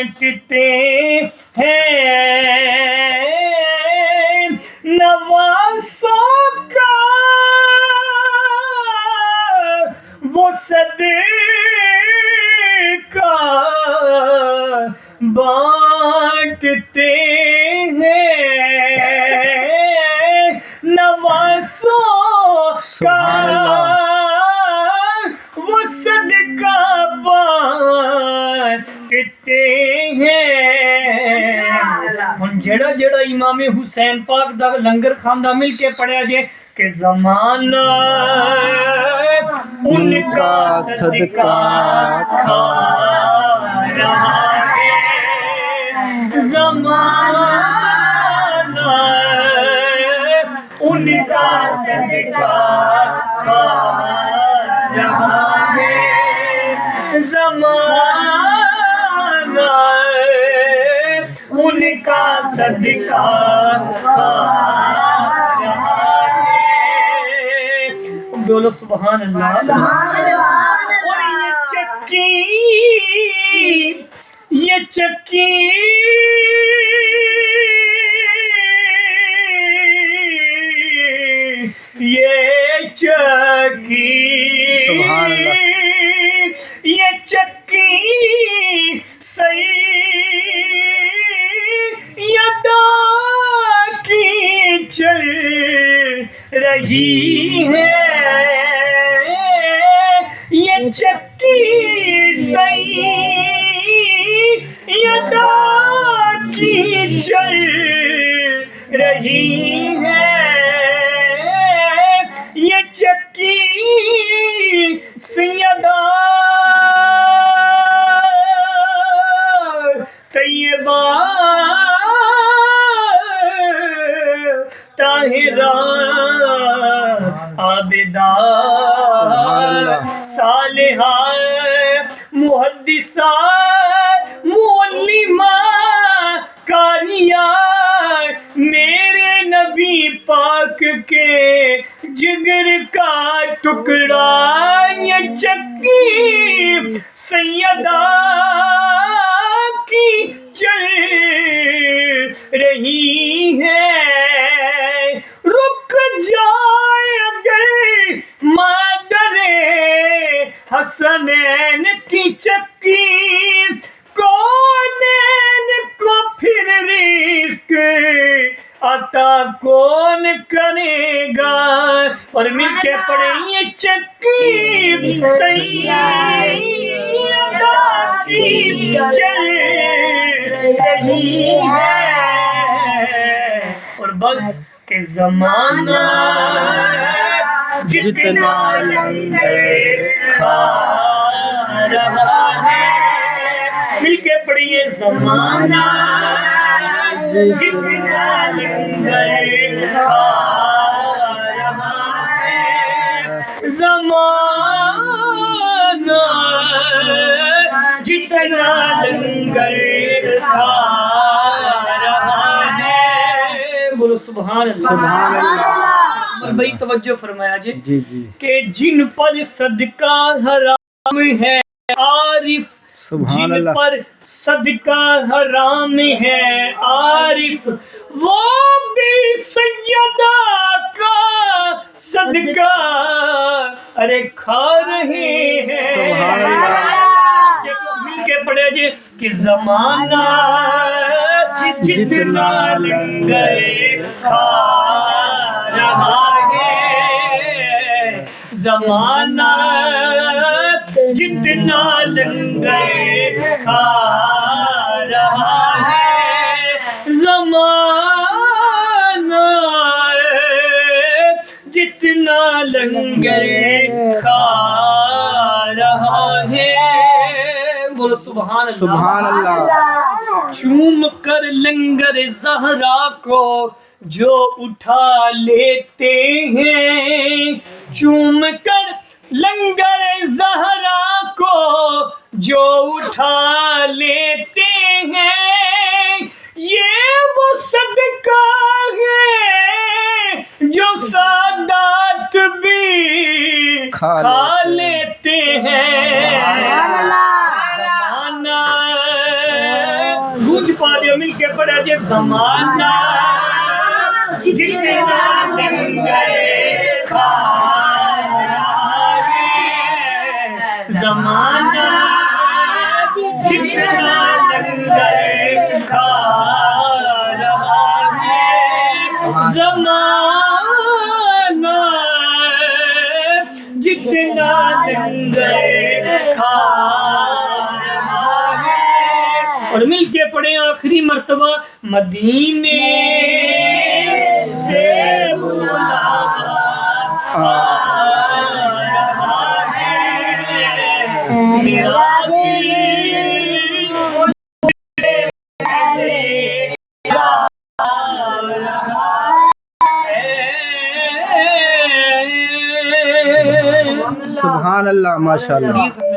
بانٹتے ہیں نوازوں کا وہ صدقہ بانٹتے ہیں نوازوں کا وہ صدقہ بانٹتے ہیں ہن جڑا جڑا امام حسین پاک دا لنگر کھاندا مل کے پڑھیا جے کہ زمانہ ان کا صدقہ کھا رہا ہے زمانہ ان کا صدقہ کھا رہا ہے زمانہ ان کا صدقہ کھا رہا ہے بولو سبحان اللہ اور یہ چکی سیدہ کی چل رہی ہے یہ چکی سیدہ کی چل رہی ہے یہ چکی سیدہ طیبہ طاہرہ عابدہ صالحہ محدثہ معلمہ قاریہ میرے نبی پاک کے جگر کا ٹکڑا یہ چکی سیدہ کی چل رہی ہے رک جائے اگر مادر حسنین کی چکی کونین کو پھر رزق عطا کون کرے گا اور مل کے پڑھیں یہ چکی سیدہ کی چل رہی ہے اور بس کہ زمانہ جتنا لنگر کھا رہا ہے مل کے پڑھیے زمانہ جتنا لنگر کھا رہا ہے زمانہ جتنا لنگر کھا رہا ہے بولو سبحان اللہ بھائی توجہ فرمایا جی کہ جن پر صدقہ حرام ہے عارف جن پر صدقہ حرام ہے عارف وہ بھی سیدہ کا صدقہ ارے کھا رہے ہیں مل کے پڑھے جی کہ زمانہ جتنا لنگر کھا رہا ہے زمانہ جتنا لنگر کھا رہا ہے زمانہ جتنا لنگر کھا رہا ہے بولو سبحان اللہ چوم کر لنگر زہرا کو جو اٹھا لیتے ہیں چوم کر لنگر زہرا کو جو اٹھا لیتے ہیں یہ وہ صدقہ ہے جو سادات بھی کھا لیتے ہیں زمانہ منہ پا دے مل کے پڑھا جے زمانہ جتنا لنگر کھا رہا ہے زمانہ جتنا لنگر کھا رہا ہے زمانہ جتنا لنگر کھا رہا ہے اور مل کے پڑھیں آخری مرتبہ مدینے سے ملاقات آ رہا ہے میرا دل سے پہلے جا رہا ہے سبحان اللہ ماشاء اللہ.